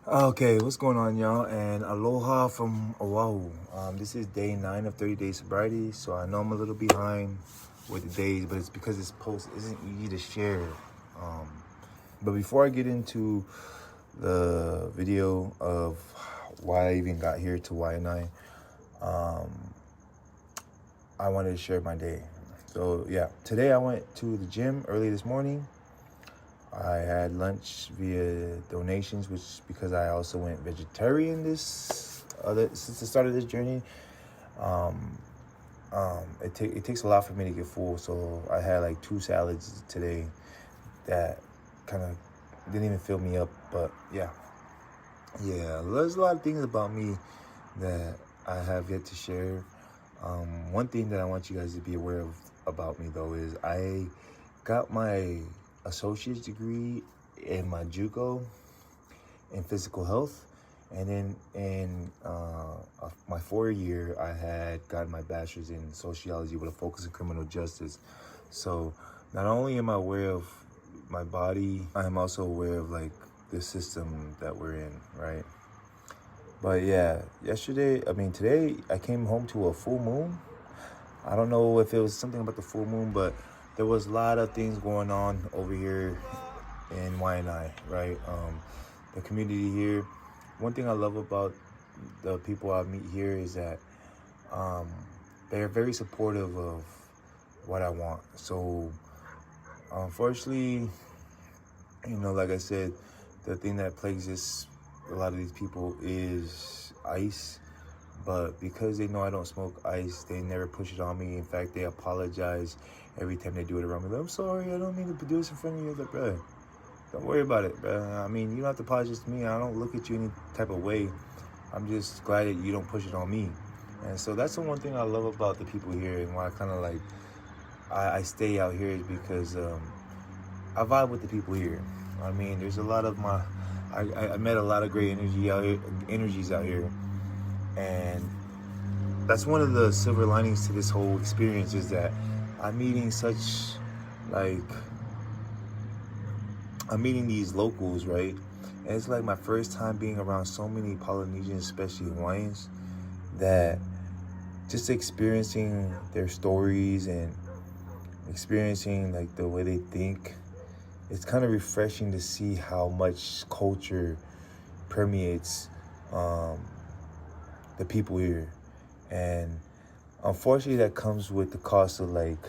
Okay, what's going on, y'all? And aloha from Oahu. This is day 9 of 30 days sobriety, so I know I'm a little behind with the days, but it's because this post isn't easy to share. But before I get into the video of why I even got here to YNI, I wanted to share my day. So yeah, today I went to the gym early this morning. I had lunch via donations, which because I also went vegetarian since the start of this journey. It takes a lot for me to get full, so I had like 2 salads today that kind of didn't even fill me up. But yeah, there's a lot of things about me that I have yet to share. One thing that I want you guys to be aware of about me though is I got my associate's degree in my JUCO in physical health, and then in my 4-year I had gotten my bachelor's in sociology with a focus in criminal justice. So not only am I aware of my body, I am also aware of like the system that we're in, right? But yeah, today I came home to a full moon. I don't know if it was something about the full moon, but there was a lot of things going on over here in YNI, right? The community here. One thing I love about the people I meet here is that they're very supportive of what I want. So, unfortunately, like I said, the thing that plagues a lot of these people is ice. But because they know I don't smoke ice, they never push it on me. In fact, they apologize every time they do it around me. Like, I'm sorry, I don't mean to do this in front of you. Like, bro, don't worry about it, bro. I mean, you don't have to apologize to me. I don't look at you any type of way. I'm just glad that you don't push it on me. And so that's the one thing I love about the people here, and why I kind of like I stay out here is because I vibe with the people here. I mean, there's a lot of I met a lot of great energies out here. And that's one of the silver linings to this whole experience is that I'm meeting these locals, right? And it's like my first time being around so many Polynesians, especially Hawaiians, that just experiencing their stories and experiencing like the way they think, it's kind of refreshing to see how much culture permeates the people here. And unfortunately that comes with the cost of like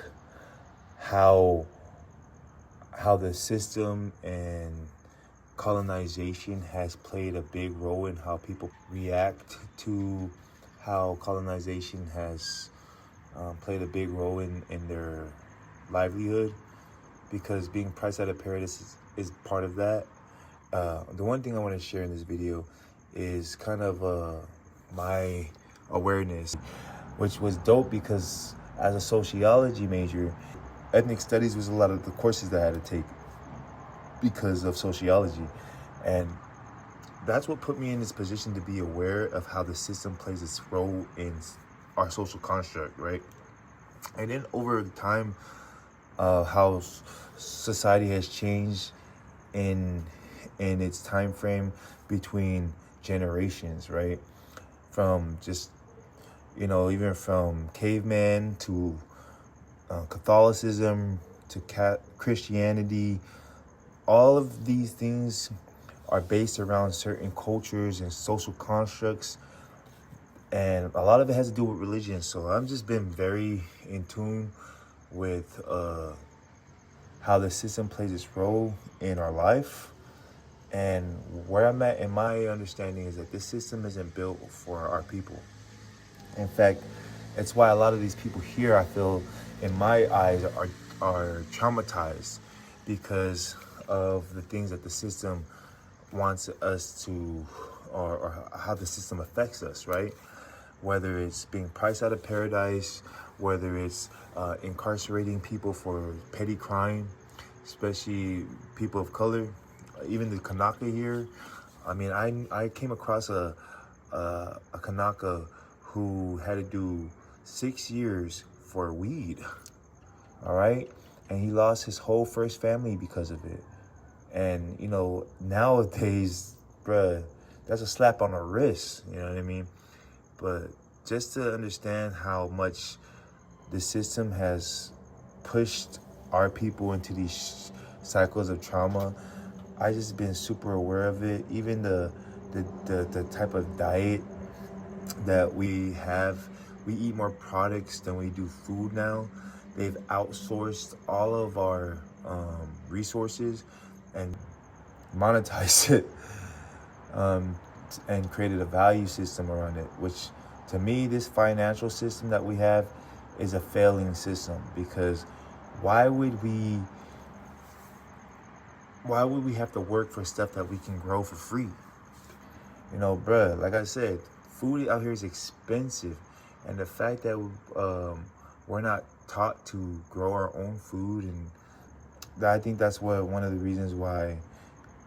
how the system and colonization has played a big role in how people react to how colonization has played a big role in their livelihood, because being priced out of paradise is part of that. The one thing I want to share in this video is kind of my awareness, which was dope because as a sociology major, ethnic studies was a lot of the courses that I had to take because of sociology. And that's what put me in this position to be aware of how the system plays its role in our social construct, right? And then over time, how society has changed in its time frame between generations, right? From just, even from caveman to Catholicism to Christianity, all of these things are based around certain cultures and social constructs, and a lot of it has to do with religion. So I've just been very in tune with how the system plays its role in our life. And where I'm at in my understanding is that this system isn't built for our people. In fact, it's why a lot of these people here, I feel, in my eyes, are traumatized because of the things that the system wants us to, or how the system affects us, right? Whether it's being priced out of paradise, whether it's incarcerating people for petty crime, especially people of color, even the Kanaka here. I mean, I came across a Kanaka who had to do 6 years for weed, all right? And he lost his whole first family because of it. And, nowadays, bruh, that's a slap on the wrist, you know what I mean? But just to understand how much the system has pushed our people into these cycles of trauma, I just been super aware of it. Even the type of diet that we have, we eat more products than we do food now. They've outsourced all of our resources and monetized it, and created a value system around it, which to me, this financial system that we have is a failing system. Because why would we have to work for stuff that we can grow for free? You know, bruh, like I said, food out here is expensive. And the fact that we're not taught to grow our own food, and I think that's one of the reasons why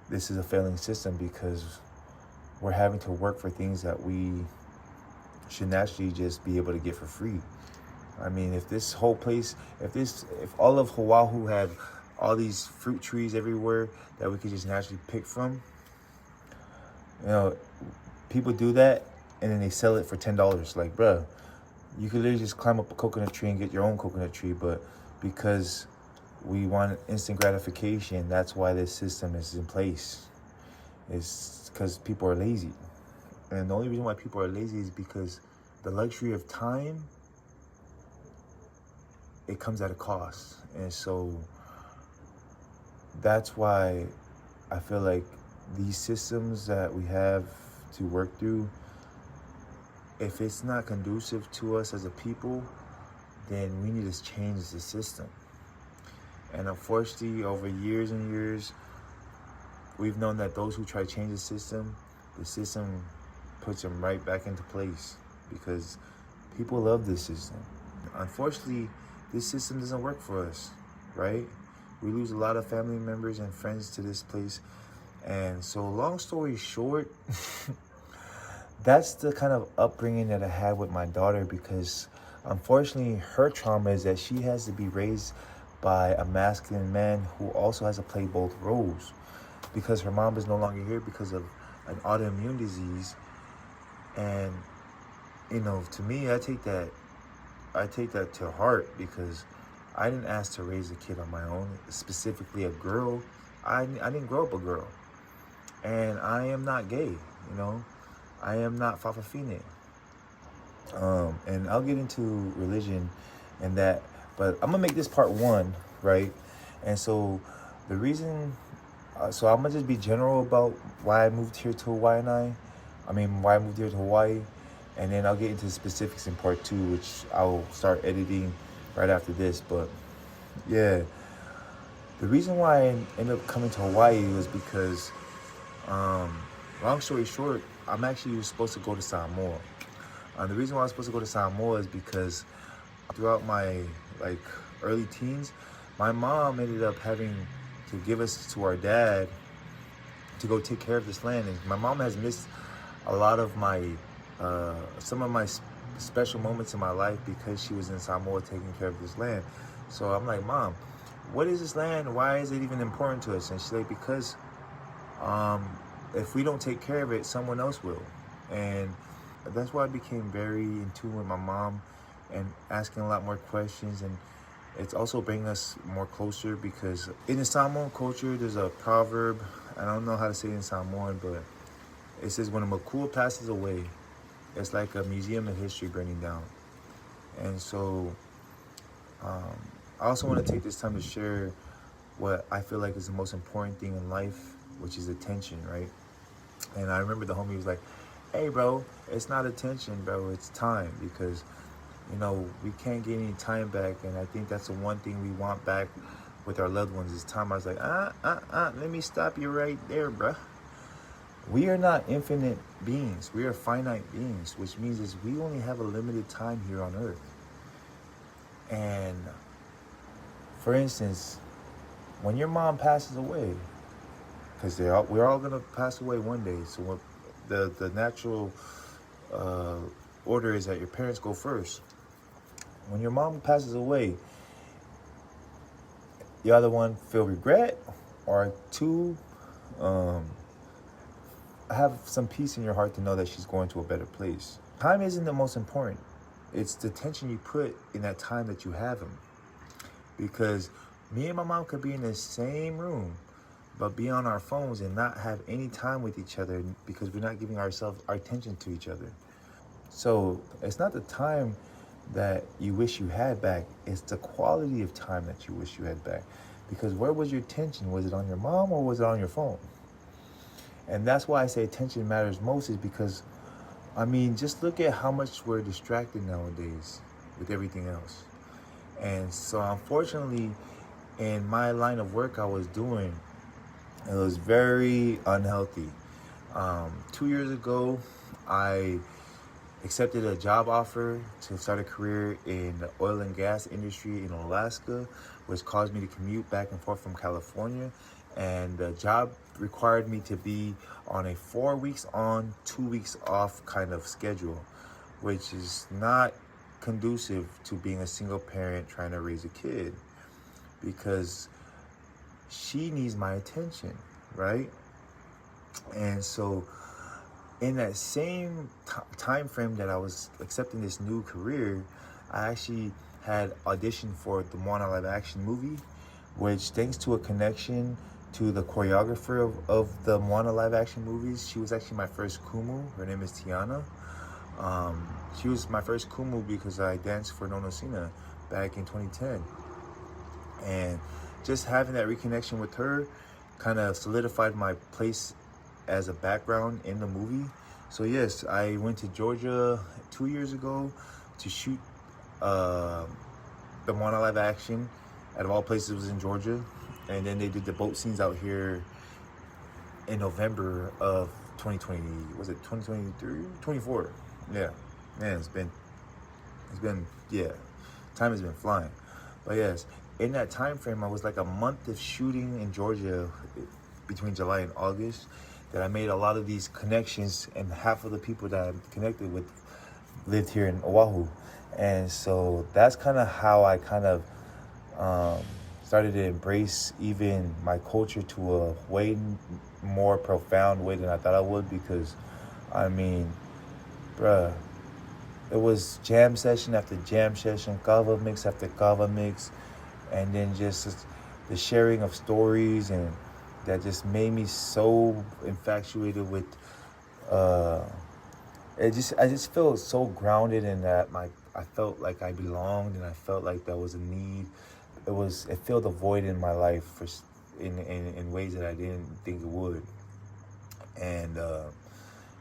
this is a failing system, because we're having to work for things that we should naturally just be able to get for free. I mean, if this whole place, if all of Oahu had all these fruit trees everywhere that we could just naturally pick from, you know, people do that and then they sell it for $10. Like, bruh, you could literally just climb up a coconut tree and get your own coconut tree. But because we want instant gratification, that's why this system is in place. It's because people are lazy. And the only reason why people are lazy is because the luxury of time, it comes at a cost. And so that's why I feel like these systems that we have to work through, if it's not conducive to us as a people, then we need to change the system. And unfortunately, over years and years, we've known that those who try to change the system puts them right back into place, because people love this system. Unfortunately, this system doesn't work for us, right? We lose a lot of family members and friends to this place. And so, long story short, that's the kind of upbringing that I had with my daughter, because unfortunately, her trauma is that she has to be raised by a masculine man who also has to play both roles, because her mom is no longer here because of an autoimmune disease. And, you know, to me, I take that to heart, because I didn't ask to raise a kid on my own, specifically a girl. I didn't grow up a girl. And I am not gay, you know. I am not Fafafine. And I'll get into religion and that, but I'm gonna make this part one, right? And so the reason, so I'm gonna just be general about why I moved here to why I moved here to Hawaii, and then I'll get into the specifics in part two, which I'll start editing right after this. But yeah, the reason why I ended up coming to Hawaii was because, long story short, I'm actually supposed to go to Samoa. The reason why I was supposed to go to Samoa is because throughout my early teens, my mom ended up having to give us to our dad to go take care of this land. And my mom has missed a lot of my some of my special moments in my life because she was in Samoa taking care of this land. So I'm like, Mom, what is this land? Why is it even important to us? And she's like, because if we don't take care of it, someone else will. And that's why I became very in tune with my mom and asking a lot more questions. And it's also bringing us more closer, because in the Samoan culture, there's a proverb. I don't know how to say it in Samoan, but it says, when a makua passes away, it's like a museum of history burning down. And so I also want to take this time to share what I feel like is the most important thing in life, which is attention, right? And I remember the homie was like, hey, bro, it's not attention, bro, it's time. Because, you know, we can't get any time back. And I think that's the one thing we want back with our loved ones is time. I was like, let me stop you right there, bro. We are not infinite beings. We are finite beings, which means is we only have a limited time here on Earth. And for instance, when your mom passes away, because we're all gonna pass away one day. So what the natural order is that your parents go first. When your mom passes away, you either one feel regret, or two, have some peace in your heart to know that she's going to a better place. Time isn't the most important. It's the attention you put in that time that you have him. Because me and my mom could be in the same room, but be on our phones and not have any time with each other because we're not giving ourselves our attention to each other. So it's not the time that you wish you had back, it's the quality of time that you wish you had back. Because where was your attention? Was it on your mom or was it on your phone? And that's why I say attention matters most, is because, I mean, just look at how much we're distracted nowadays with everything else. And so unfortunately, in my line of work I was doing, it was very unhealthy. 2 years ago, I accepted a job offer to start a career in the oil and gas industry in Alaska, which caused me to commute back and forth from California. And the job required me to be on a 4 weeks on, 2 weeks off kind of schedule, which is not conducive to being a single parent trying to raise a kid, because she needs my attention, right? And so in that same time frame that I was accepting this new career, I actually had auditioned for the Moana live action movie, which, thanks to a connection to the choreographer of the Moana live action movies, she was actually my first kumu. Her name is Tiana. She was my first kumu because I danced for Nono Sina back in 2010. And just having that reconnection with her kind of solidified my place as a background in the movie. So yes, I went to Georgia 2 years ago to shoot the Moana live action. Out of all places, it was in Georgia. And then they did the boat scenes out here in November of 2020. Was it 2023? 24. Yeah. Man, it's been, yeah. Time has been flying. But yes, in that time frame, I was like a month of shooting in Georgia between July and August, that I made a lot of these connections, and half of the people that I'm connected with lived here in Oahu. And so that's kind of how I kind of started to embrace even my culture to a way more profound way than I thought I would. Because, I mean, bruh, it was jam session after jam session, kava mix after kava mix, and then just the sharing of stories, and that just made me so infatuated with I just felt so grounded in that. I felt like I belonged, and I felt like there was a need. It filled a void in my life in ways that I didn't think it would. And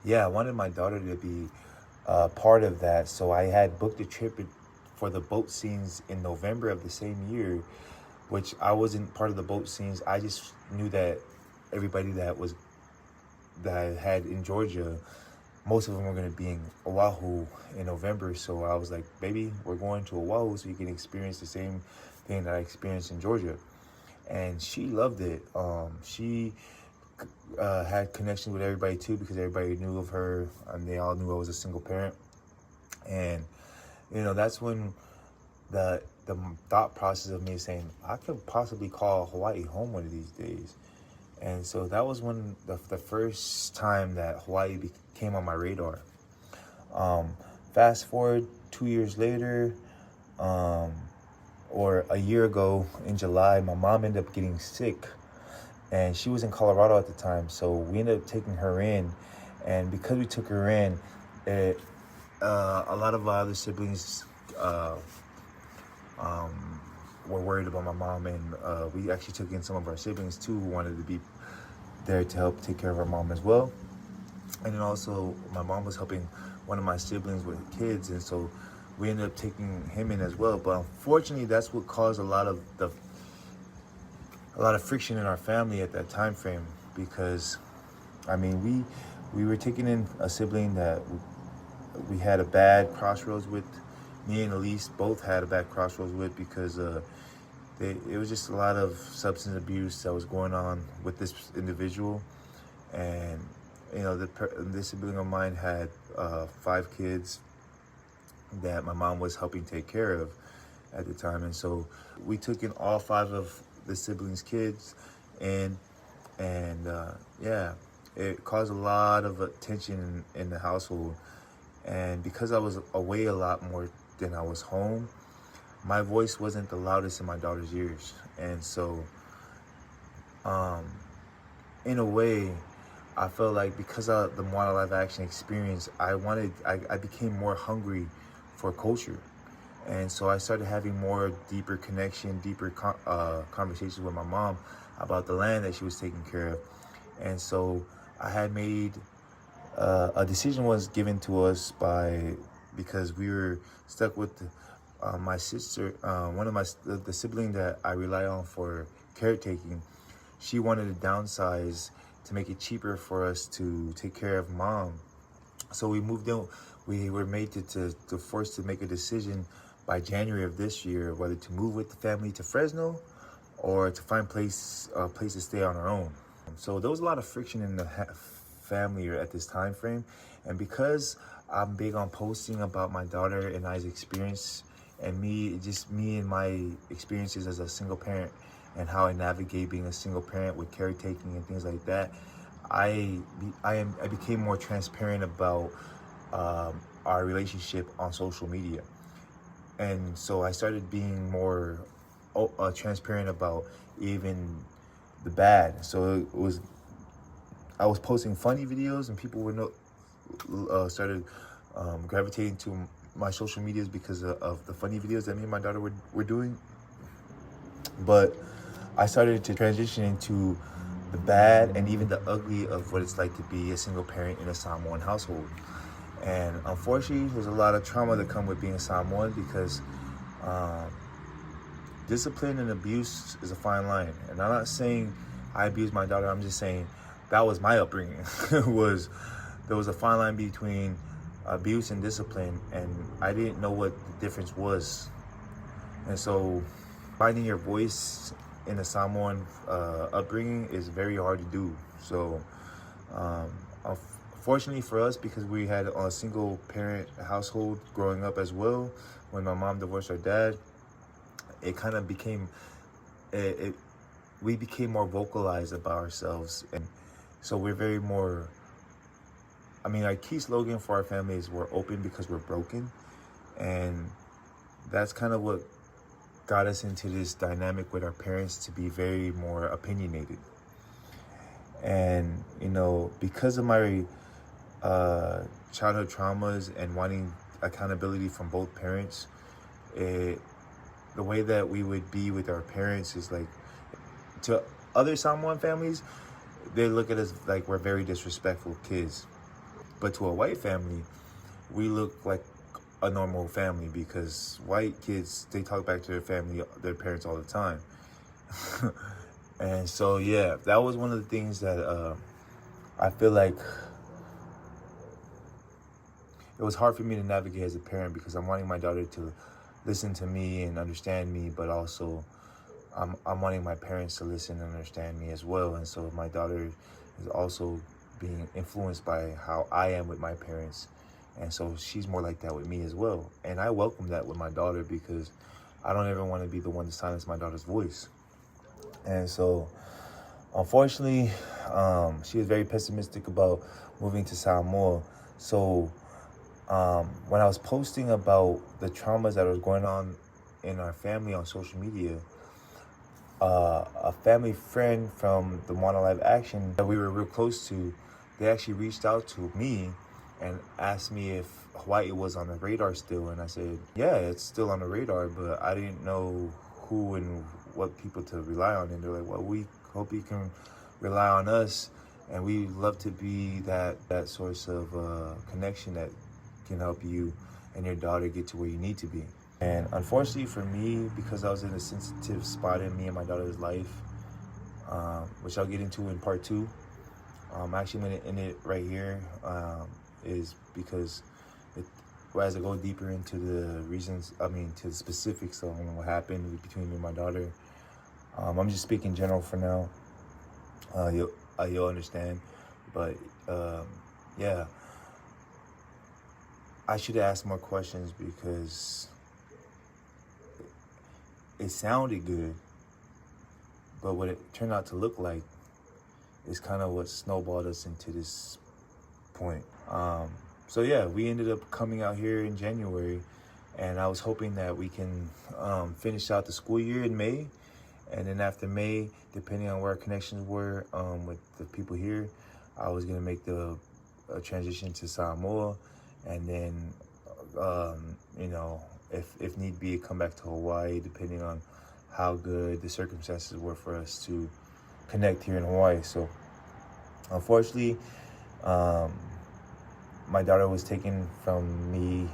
yeah, I wanted my daughter to be part of that. So I had booked a trip for the boat scenes in November of the same year, which I wasn't part of the boat scenes. I just knew that everybody that I had in Georgia, most of them were going to be in Oahu in November. So I was like, baby, we're going to Oahu so you can experience the same thing that I experienced in Georgia. And she loved it. She had connections with everybody too, because everybody knew of her, and they all knew I was a single parent. And that's when the thought process of me saying I could possibly call Hawaii home one of these days. And so that was when the first time that Hawaii came on my radar. Fast forward 2 years later, or a year ago in July, my mom ended up getting sick, and she was in Colorado at the time. So we ended up taking her in, and because we took her in, a lot of our other siblings were worried about my mom, and we actually took in some of our siblings too, who wanted to be there to help take care of our mom as well. And then also my mom was helping one of my siblings with kids, and so we ended up taking him in as well. But unfortunately, that's what caused a lot of friction in our family at that time frame, because I mean we were taking in a sibling that we had a bad crossroads with. Me and Elise both had a bad crossroads with, because it was just a lot of substance abuse that was going on with this individual. And this sibling of mine had 5 kids that my mom was helping take care of at the time. And so we took in all 5 of the siblings' kids, and yeah, it caused a lot of tension in the household. And because I was away a lot more than I was home, my voice wasn't the loudest in my daughter's ears. And so, in a way, I felt like because of the Moana live action experience, I became more hungry for culture. And so I started having more deeper connection, deeper conversations with my mom about the land that she was taking care of. And so I had made a decision was given to us because we were stuck with my sister, one of the sibling that I rely on for caretaking. She wanted to downsize to make it cheaper for us to take care of mom. So we moved in. We were made to forced to make a decision by January of this year whether to move with the family to Fresno or to find place to stay on our own. So there was a lot of friction in the family at this time frame, and because I'm big on posting about my daughter and I's experience and me and my experiences as a single parent and how I navigate being a single parent with caretaking and things like that, I became more transparent about our relationship on social media. And so I started being more transparent about even the bad. So I was posting funny videos, and people would started gravitating to my social medias because of the funny videos that me and my daughter were doing. But I started to transition into the bad and even the ugly of what it's like to be a single parent in a Samoan household. And unfortunately, there's a lot of trauma that come with being a Samoan because discipline and abuse is a fine line. And I'm not saying I abused my daughter. I'm just saying that was my upbringing. There was a fine line between abuse and discipline, and I didn't know what the difference was. And so finding your voice in a Samoan upbringing is very hard to do. So fortunately for us, because we had a single parent household growing up as well, when my mom divorced her dad, it kind of became, we became more vocalized about ourselves. And so we're very more, our key slogan for our family is we're open because we're broken. And that's kind of what got us into this dynamic with our parents, to be very more opinionated. And, because of my childhood traumas and wanting accountability from both parents, the way that we would be with our parents is like, to other Samoan families, they look at us like we're very disrespectful kids. But to a white family, we look like a normal family, because white kids, they talk back to their parents all the time. And so, yeah, that was one of the things that I feel like it was hard for me to navigate as a parent, because I'm wanting my daughter to listen to me and understand me, but also I'm wanting my parents to listen and understand me as well. And so my daughter is also being influenced by how I am with my parents. And so she's more like that with me as well. And I welcome that with my daughter, because I don't ever want to be the one to silence my daughter's voice. And so, unfortunately, she was very pessimistic about moving to Samoa. So when I was posting about the traumas that was going on in our family on social media, a family friend from the Moana live action that we were real close to, they actually reached out to me and asked me if Hawaii was on the radar still. And I said, yeah, it's still on the radar, but I didn't know who and what people to rely on. And they're like, well, we hope you can rely on us, and we love to be that source of connection that can help you and your daughter get to where you need to be. And unfortunately for me, because I was in a sensitive spot in me and my daughter's life, which I'll get into in part 2, actually I'm going to end it right here, is because as I go deeper into the reasons, to the specifics of what happened between me and my daughter, I'm just speaking general for now. You'll understand. But yeah, I should ask more questions, because it sounded good, but what it turned out to look like is kind of what snowballed us into this point. So yeah, we ended up coming out here in January, and I was hoping that we can finish out the school year in May, and then after May, depending on where our connections were with the people here, I was gonna make the transition to Samoa, and then you know, if need be, come back to Hawaii, depending on how good the circumstances were for us to connect here in Hawaii. So unfortunately, my daughter was taken from me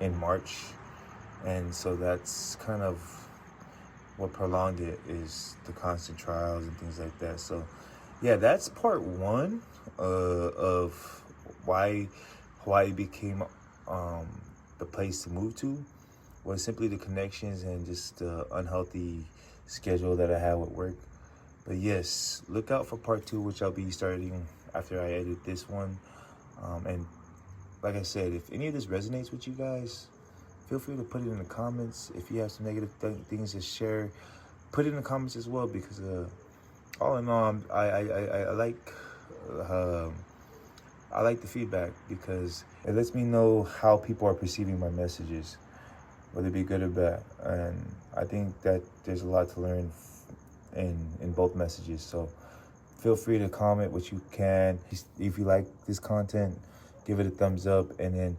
in March, and so that's kind of what prolonged it, is the constant trials and things like that. So yeah, that's part one of why Hawaii became the place to move to, was simply the connections and just the unhealthy schedule that I had with work. But yes, look out for part two, which I'll be starting after I edit this one. And like I said, if any of this resonates with you guys, feel free to put it in the comments. If you have some negative things to share, put it in the comments as well, because all in all, I like the feedback, because it lets me know how people are perceiving my messages, whether it be good or bad. And I think that there's a lot to learn in both messages. So feel free to comment what you can. If you like this content, give it a thumbs up, and then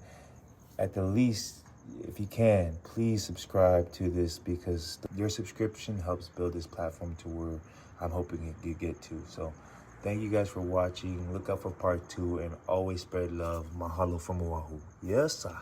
at the least, if you can, please subscribe to this, because your subscription helps build this platform to where I'm hoping it can get to. So thank you guys for watching. Look out for part two, and always spread love. Mahalo from Oahu. Yes, sir.